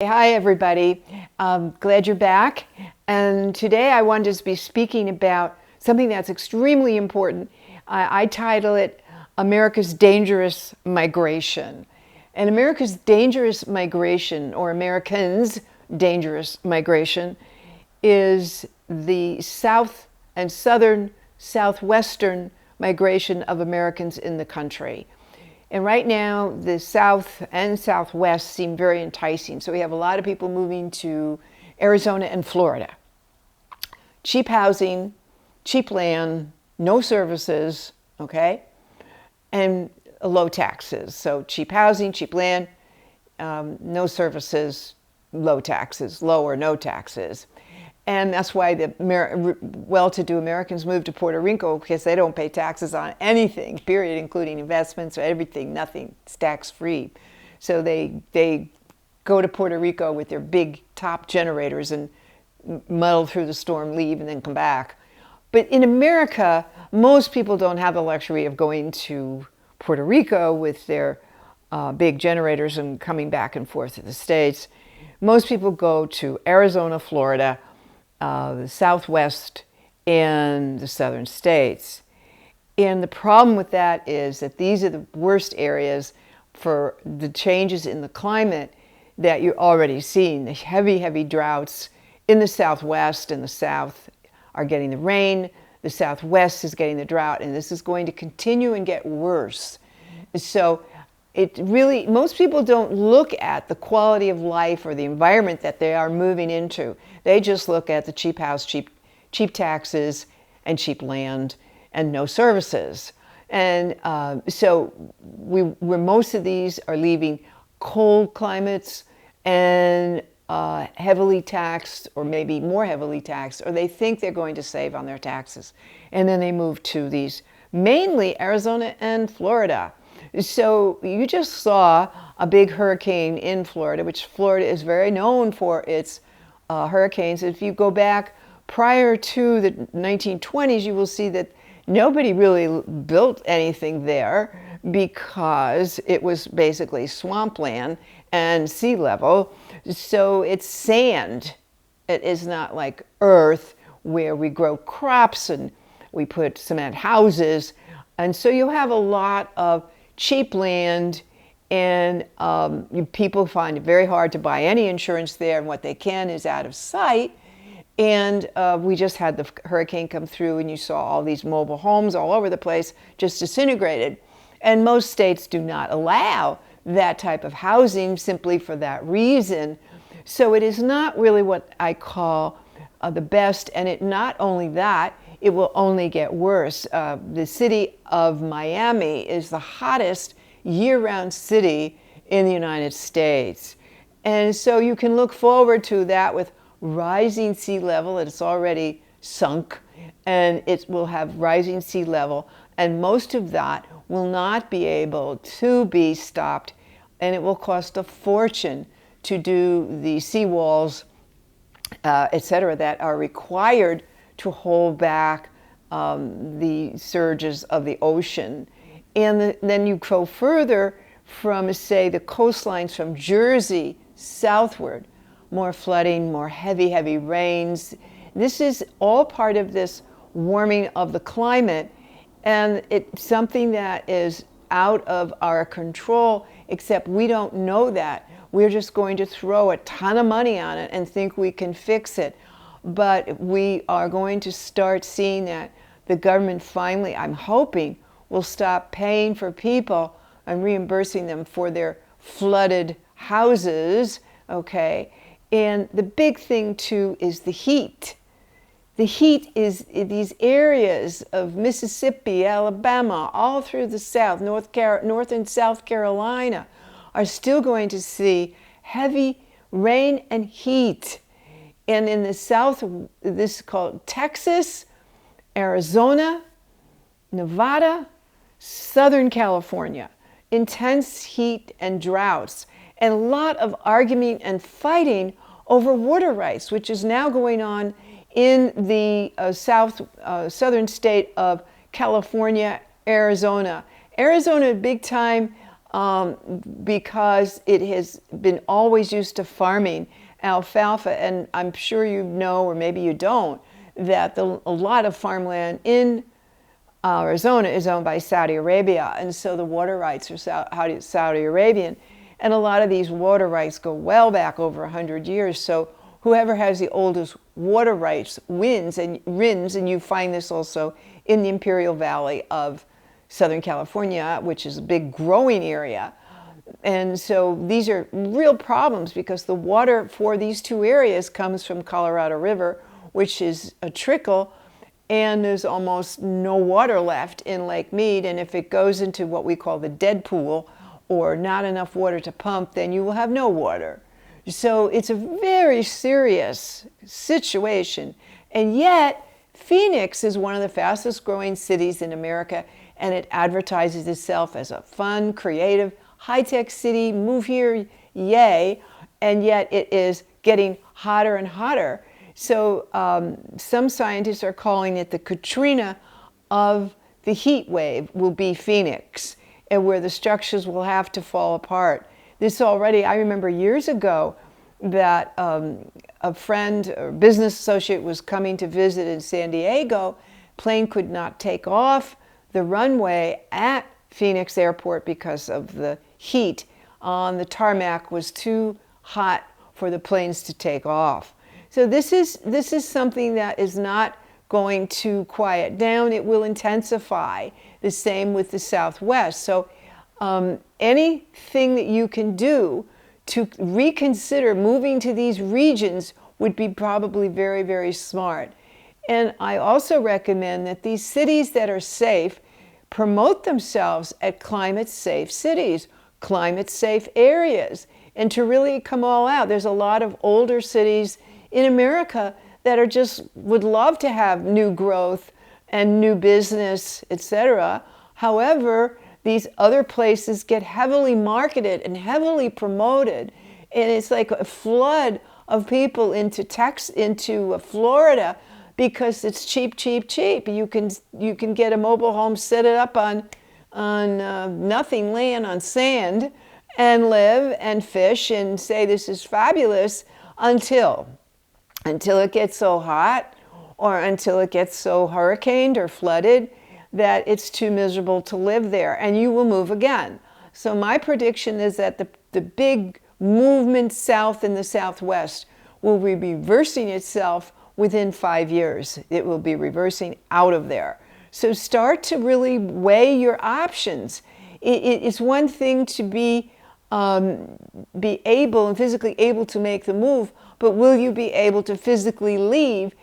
Hi, everybody. Glad you're back. And today I wanted to be speaking about something that's extremely important. I title it America's Dangerous Migration. And America's Dangerous Migration, or Americans' Dangerous Migration, is the south and southwestern migration of Americans in the country. And right now, the South and Southwest seem very enticing. So we have a lot of people moving to Arizona and Florida. Cheap housing, cheap land, no services, okay? And low taxes. So cheap housing, cheap land, no services, low taxes, low or no taxes. And that's why the well-to-do Americans move to Puerto Rico, because they don't pay taxes on anything, period, including investments or everything, nothing, it's tax-free. So they go to Puerto Rico with their big top generators and muddle through the storm, leave, and then come back. But in America, most people don't have the luxury of going to Puerto Rico with their big generators and coming back and forth to the States. Most people go to Arizona, Florida, the Southwest, and the southern states. And the problem with that is that these are the worst areas for the changes in the climate that you're already seeing. The heavy, heavy droughts in the Southwest and the South are getting the rain. The Southwest is getting the drought, and this is going to continue and get worse. So it really, most people don't look at the quality of life or the environment that they are moving into. They just look at the cheap house, cheap taxes, and cheap land, and no services. And so where most of these are leaving cold climates and heavily taxed, or maybe more heavily taxed, or they think they're going to save on their taxes. And then they move to these, mainly Arizona and Florida. So you just saw a big hurricane in Florida, which Florida is very known for its hurricanes. If you go back prior to the 1920s, you will see that nobody really built anything there because it was basically swampland and sea level. So it's sand. It is not like earth where we grow crops and we put cement houses. And so you have a lot of cheap land, and people find it very hard to buy any insurance there, and what they can is out of sight. And we just had the hurricane come through, and you saw all these mobile homes all over the place just disintegrated. And most states do not allow that type of housing simply for that reason. So it is not really what I call the best, and it not only that, it will only get worse. The city of Miami is the hottest year-round city in the United States. And so you can look forward to that with rising sea level. It's already sunk, and it will have rising sea level. And most of that will not be able to be stopped, and it will cost a fortune to do the seawalls, et cetera, that are required to hold back the surges of the ocean. And then you go further from, say, the coastlines from Jersey southward, more flooding, more heavy, heavy rains. This is all part of this warming of the climate, and it's something that is out of our control, except we don't know that. We're just going to throw a ton of money on it and think we can fix it. But we are going to start seeing that the government finally, I'm hoping, will stop paying for people and reimbursing them for their flooded houses, okay? And the big thing, too, is the heat. The heat is in these areas of Mississippi, Alabama, all through the South, North and South Carolina, are still going to see heavy rain and heat. And in the South, this is called Texas, Arizona, Nevada, Southern California. Intense heat and droughts, and a lot of arguing and fighting over water rights, which is now going on in the southern state of California, Arizona. Arizona, big time because it has been always used to farming alfalfa. And I'm sure you know, or maybe you don't, that a lot of farmland in Arizona is owned by Saudi Arabia. And so the water rights are Saudi Arabian. And a lot of these water rights go well back over 100 years. So whoever has the oldest water rights wins, and you find this also in the Imperial Valley of Southern California, which is a big growing area. And so these are real problems because the water for these two areas comes from Colorado River, which is a trickle, and there's almost no water left in Lake Mead. And if it goes into what we call the dead pool, or not enough water to pump, then you will have no water. So it's a very serious situation. And yet, Phoenix is one of the fastest growing cities in America, and it advertises itself as a fun, creative, high-tech city. Move here, yay. And yet it is getting hotter and hotter. So some scientists are calling it the Katrina of the heat wave will be Phoenix, and where the structures will have to fall apart. This already, I remember years ago that a friend or business associate was coming to visit in San Diego. Plane could not take off the runway at Phoenix Airport because of the heat on the tarmac was too hot for the planes to take off. So this is something that is not going to quiet down. It will intensify. The same with the Southwest. So anything that you can do to reconsider moving to these regions would be probably very, very smart. And I also recommend that these cities that are safe promote themselves at climate safe cities, climate safe areas, and to really come all out. There's a lot of older cities in America that are just would love to have new growth and new business, etc. However, these other places get heavily marketed and heavily promoted, and it's like a flood of people into Florida because it's cheap, cheap, cheap. You can get a mobile home, set it up on nothing land, on sand, and live and fish and say this is fabulous until it gets so hot or until it gets so hurricaned or flooded that it's too miserable to live there, and you will move again. So my prediction is that the big movement south in the Southwest will be reversing itself within 5 years. It will be reversing out of there. So start to really weigh your options. It's one thing to be able and physically able to make the move, but will you be able to physically leave?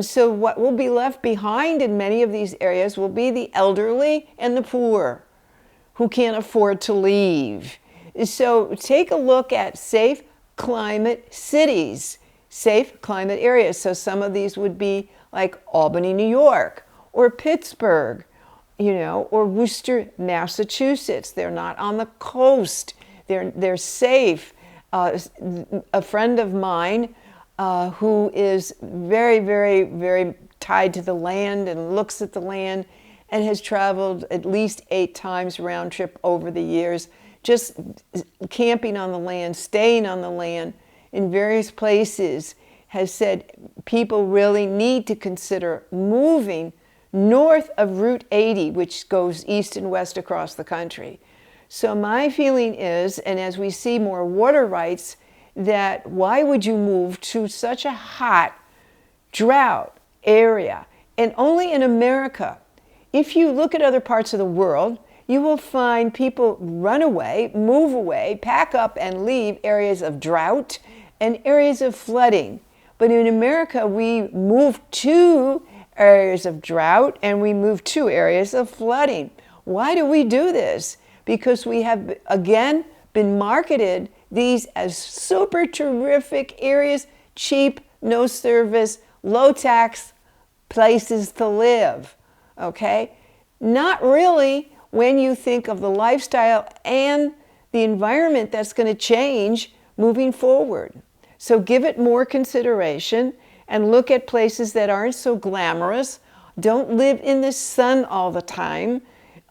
So what will be left behind in many of these areas will be the elderly and the poor who can't afford to leave. So take a look at safe climate cities, safe climate areas. So some of these would be like Albany, New York, or Pittsburgh, or Worcester, Massachusetts. They're not on the coast. They're safe. A friend of mine who is very, very, very tied to the land and looks at the land and has traveled at least 8 times round trip over the years, just camping on the land, staying on the land in various places, has said people really need to consider moving north of Route 80, which goes east and west across the country. So my feeling is, and as we see more water rights, that why would you move to such a hot drought area? And only in America. If you look at other parts of the world, you will find people run away, move away, pack up and leave areas of drought and areas of flooding. But in America, we move to areas of drought and we move to areas of flooding. Why do we do this? Because we have, again, been marketed these as super terrific areas, cheap, no service, low tax places to live, okay? Not really when you think of the lifestyle and the environment that's going to change moving forward. So give it more consideration and look at places that aren't so glamorous. Don't live in the sun all the time.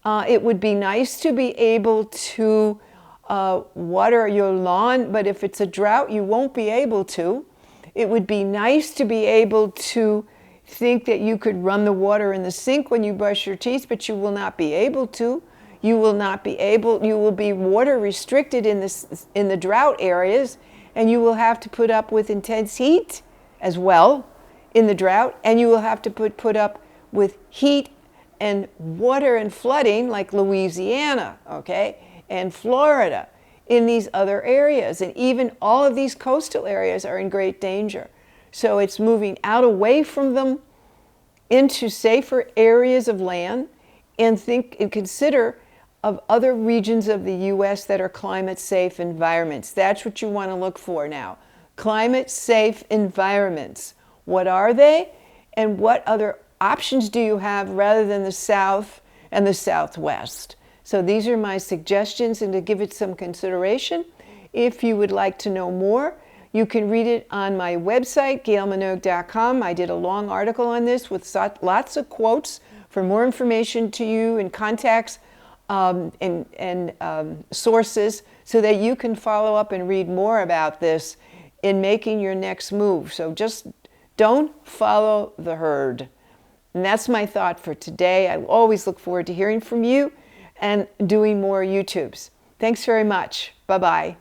It would be nice to be able to water your lawn, but if it's a drought, you won't be able to. It would be nice to be able to think that you could run the water in the sink when you brush your teeth, but you will not be able to. You will be water restricted in the drought areas, and you will have to put up with intense heat as well in the drought, and you will have to put up with heat and water and flooding like Louisiana, okay, and Florida in these other areas. And even all of these coastal areas are in great danger. So it's moving out away from them into safer areas of land, and think and consider of other regions of the U.S. that are climate safe environments. That's what you want to look for now. Climate safe environments. What are they? And what other options do you have rather than the South and the Southwest? So these are my suggestions, and to give it some consideration. If you would like to know more, you can read it on my website, gailminogue.com. I did a long article on this with lots of quotes for more information to you and contacts and sources, so that you can follow up and read more about this in making your next move. So just don't follow the herd. And that's my thought for today. I always look forward to hearing from you and doing more YouTubes. Thanks very much. Bye-bye.